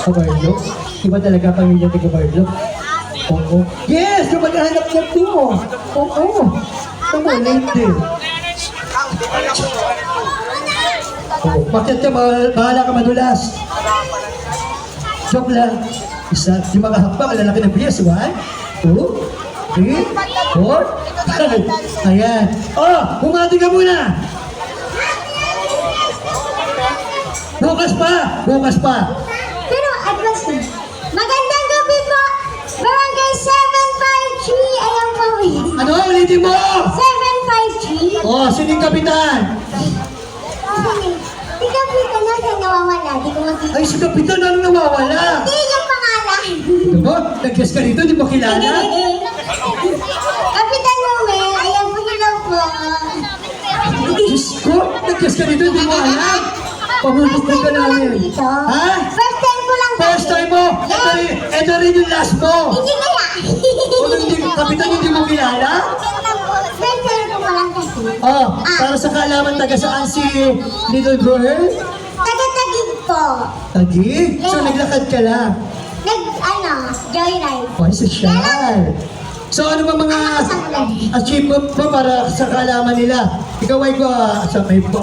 Kabarlo? Iba talaga pamilya ni Kabarlo? Oo. Yes! Kamag-anak niya to! Oo. Tama, lady. Oh, bakit ka bahala ka madulas? Joke lang. Isa, yung mga hakbang, lalaki ng bilis. 1, 2, 3, 4, 5. Ayan. Oh, bumati ka muna! Bukas pa! Bukas pa! Pero advance na. Magandang gabi po. Barangay 753. Ayan po. Ano? Ulitin mo! 753. Oh, sining kapitan! Di kapitan na siya nawawala. Di ko makita. Ay, si kapitan, ano nawawala? Hindi yung pangalan. Diba? Nag-guess ka dito, di mo kilala? Kapitan Romel. Ayan po sila po. Diyos ko, nag-guess ka dito, di mo alam? Pamulupin ka namin. Ha? First time ko lang. First time mo? Ito rin yung last mo. Hindi kaya. O, hindi, kapitan, hindi mo kilala? First time ko lang kasi. Oh, para sa kaalaman, taga saan si little girl? Taga-tagig po. Tagi? So, naglakad ka lang. Joyride. Oh, social. So, ano ba mga achievement mo para sa kaalaman nila? Ikaw ay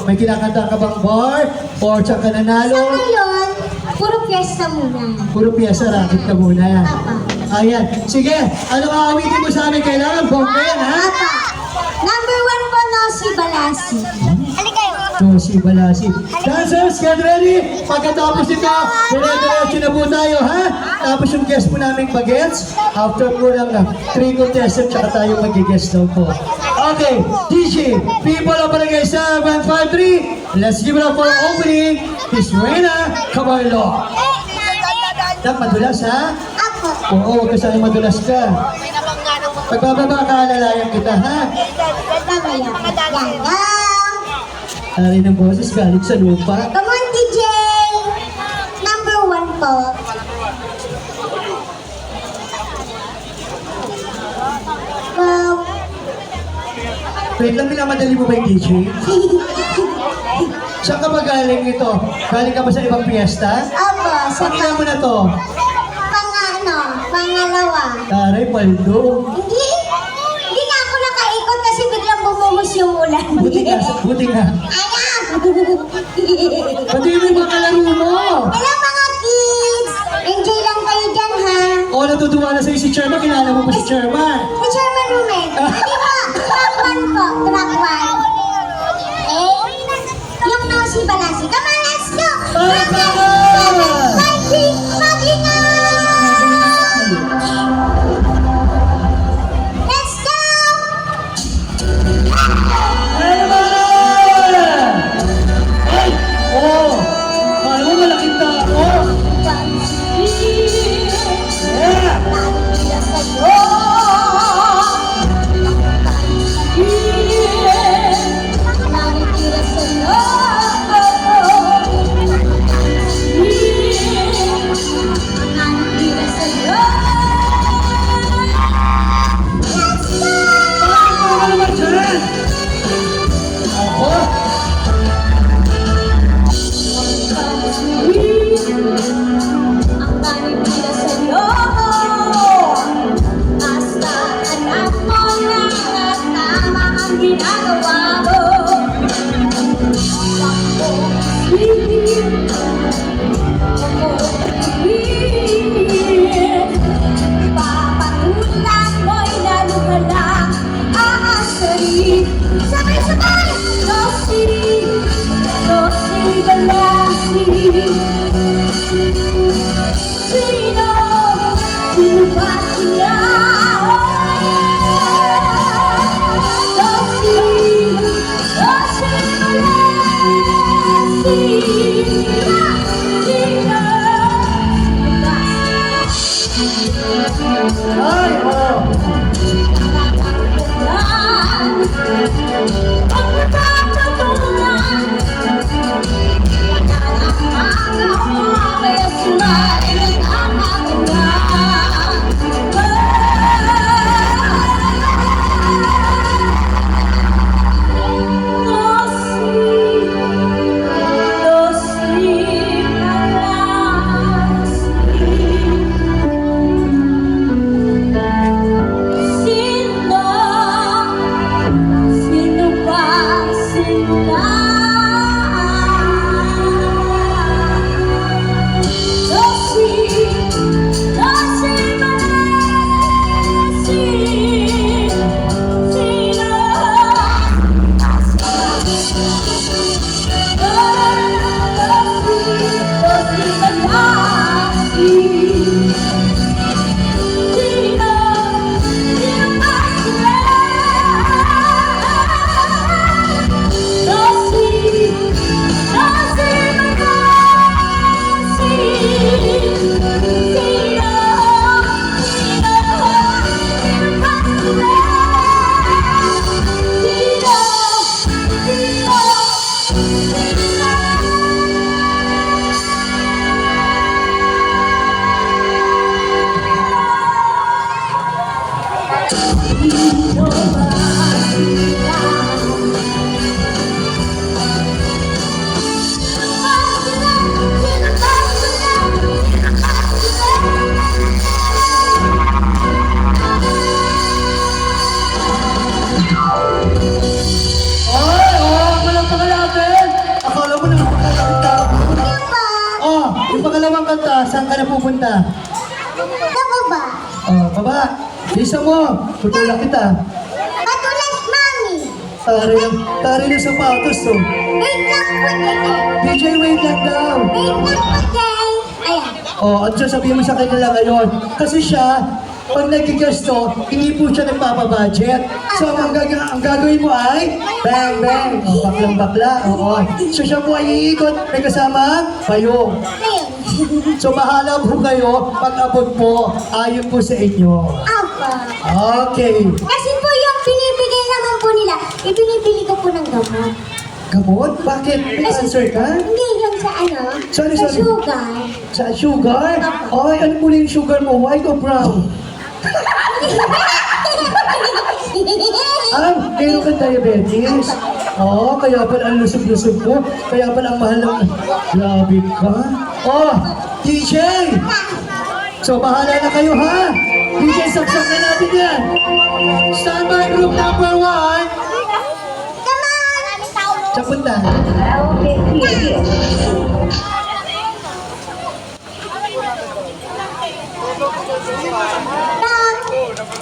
may kinakanta ka bang bar? Or sa ka Sa nanalo? ngayon, puro fiesta muna. Puro piyesa, racket ka muna. Apa. Ayan. Sige, ano aawitin mo sa amin? Kailangan bongga yan, ha? Apa. Number 1 po, no, si Balasi. Halika kayo. So, si Balasi. Dancers, get ready! Pagkatapos nito, dire-diretso na po tayo, ha? Tapos yung guest po namin bagets. After po lang na 3 contestants, tsaka tayo mag-guest daw po. Okay, DJ, people of Barangay 753, let's give it up for opening, Miss Reyna Camarlo. Dapat madulas, ha? Ako. Oo, huwag ka sana madulas ka. Pagbababa ka, alalayan kita, ha? Mamaya. Ganda. Alay ng boses galing sa lupa. Come on, DJ. Number 1 po. Wow. Wait lang, minamadali mo ba yung DJ? Saan ka ba galing ito? Galing ka ba sa ibang piyesta? Opo, sa Pakinggan mo na to. pangalawa. Taray, paldo. Hindi na ako nakaikot kasi biglang bumuhos yung ulan. Buti nga, buti nga. Anak! Pati yung mga kalaro mo. Hello mga kids! Enjoy lang kayo dyan ha! O, natutuwa na sa'yo si Chairman. Kilala mo pa si Chairman. Si Chairman Rumen, di ba? Track 1 po, track 1. Yung no si Balasi. Come on, let's go! Palakpakan! Fighting! Mag-ingat! Let's go! Ay, naman! Ay! Oh! Kala mo malaking tao? Yeah! Palakpakan naman dyan! Ako? Sabay-sabay! Ay, oh! Ay, walang pangalapin. Akala mo naman pakakanta. Oh, yung pangalawang kanta, saan ka na pupunta? Baba. Oh, baba. Bisa mo. Tutulak kita. Patulas, mami. Tari na sapatos, oh. Wait lang po, DJ, wait lang daw. Wait lang po, Jay. Ayan. Oh, at sasabihin mo sa kanya lang ngayon. Kasi siya, pag nag-guest to, hindi po siya nagpapabudget. So, ang gagawin mo ay, bang, bang. Oh, baklang bakla. Oo. So, siya po ay iikot. May kasama, payong. Ayun. So, bahala po kayo. Pag-abot po, ayon po sa inyo. Apa. Okay. Kasi po yung binibigay naman po nila, ibinibili ko po ng gamot. Gamot? Bakit? May cancer ka? Hindi, yung sa ano? Sorry, sa sorry. sugar. Sa sugar? Ay, ano po yung sugar mo? White o brown? Meron kang diabetes? Oo, kaya pala ang lusog-lusog mo. Kaya pala ang mahal ng... Grabe ka. Oh, DJ! So, bahala na kayo, ha? DJ, saksak na natin yan. Standby group number 1. Come on! Sa punta.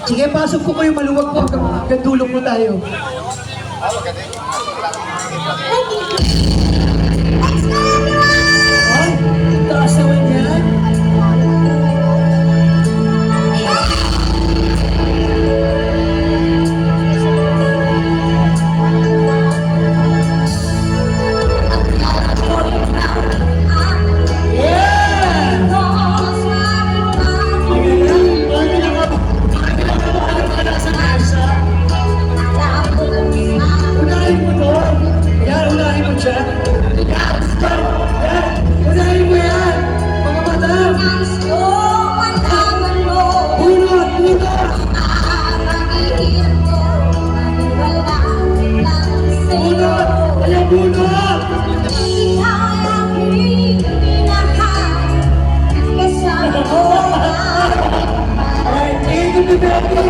Sige, pasok po kayo. Maluwag po. Hanggang dulo po tayo. Ay, taas naman yan. Unahin mo doon. Yan, unahin mo siya. Yan, unahin mo yan. Mga madam. Bunot, bunot. Bunot. Ayan, bunot. Ay, tingin ko ni Becky.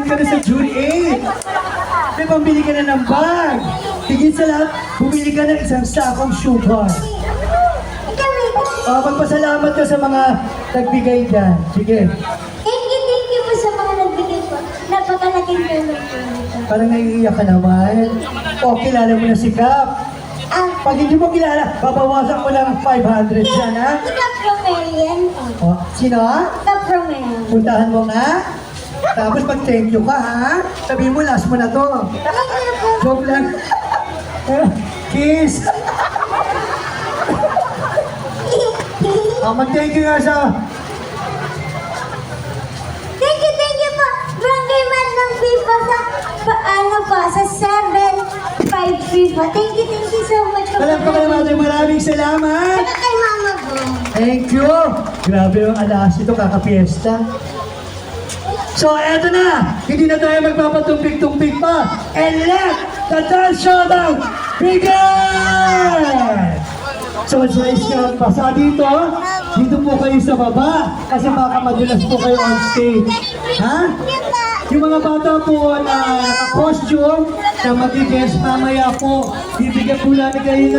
mag-attend ka na sa June 8. May pambili ka na ng bag. Higit sa lahat, bumili ka ng isang sakong sugar. Ikaw eh. Magpasalamat ka sa mga nagbigay dyan. Sige. Thank you po sa mga nagbigay po. Napakalaking tulong po nito. Parang naiiyak ka naman. O, kilala mo na si Cap. Pag hindi mo kilala, babawasan ko lang 500 dyan, ha? Cap Romelian po. O, sino? Cap Romelian. Puntahan mo nga. Tapos mag-thank you ka, ha? Sabihin mo, last mo na to. Thank you po. Joke lang. Kiss. Mag-thank you nga sa... Thank you po. Barangay Madlang Pipa sa 753 po. Thank you so much po. Maraming salamat. Saka kay mama po. Thank you. Grabe yung alas ito, kakapiesta. So, eto na. Hindi na tayo magpapatumpik-tumpik pa. And let the dance showdown begin! So, guys, pasa dito. Dito po kayo sa baba. Kasi baka madulas po kayo on stage. Ha? Yung mga bata po na naka-costume na mag-guest mamaya po, bibigyan po namin kayo